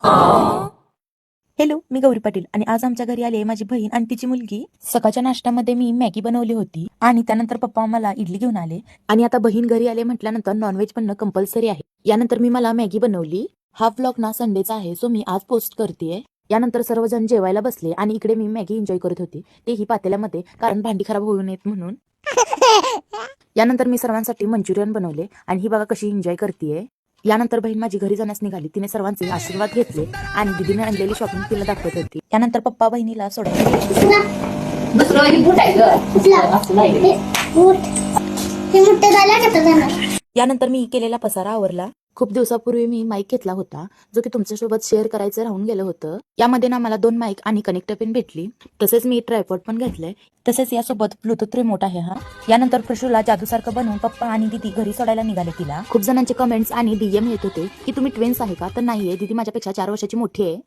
Hello, मी गौरी पाटील आणि आज आमच्या घरी आली आहे माझी बहीण आणि तिची मुलगी. सकाळच्या नाश्त्यामध्ये मी मॅगी बनवली होती आणि त्यानंतर पप्पा मला इडली घेऊन आले आणि आता बहीण घरी आले म्हटल्यानंतर नॉनव्हेज बनणं कंपल्सरी आहे. यानंतर मी मला मॅगी बनवली. हा व्लॉग ना संडेचा आहे, सो मी आज पोस्ट करतेय. यानंतर सर्वजण जेवायला बसले आणि इकडे मी मॅगी एन्जॉय करत होते, तेही पातेल्यामध्ये, कारण भांडी खराब होऊ नयेत म्हणून. यानंतर मी सर्वांसाठी मंचुरियन बनवले आणि ही बघा कशी एन्जॉय करतेय. यानंतर बहीण माझी घरी जाण्यास निघाली. तिने सर्वांचे आशीर्वाद घेतले आणि दीदीने आणलेली शॉपिंग तिला दाखवत होती. त्यानंतर पप्पा बहिणीला सोडायला यानंतर मी केलेला पसारा आवरला. खूप दिवसापूर्वी मी माईक घेतला होता, जो की तुमच्यासोबत शेअर करायचं राहून गेलं होतं. यामध्ये ना मला 2 माईक आणि कनेक्टर पिन भेटली. तसेच मी ट्रायपॉड पण घेतलंय. तसेच यासोबत ब्लूटूथ रिमोट आहे हा. यानंतर प्रशूला जादूसारखं बनवून पप्पा आणि दीदी घरी सोडायला निघाले तिला. खूप जणांचे कमेंट्स आणि डीएम येत होते की तुम्ही ट्विन्स आहे का, तर नाहीये, दीदी माझ्यापेक्षा 4 वर्षाची मोठी आहे.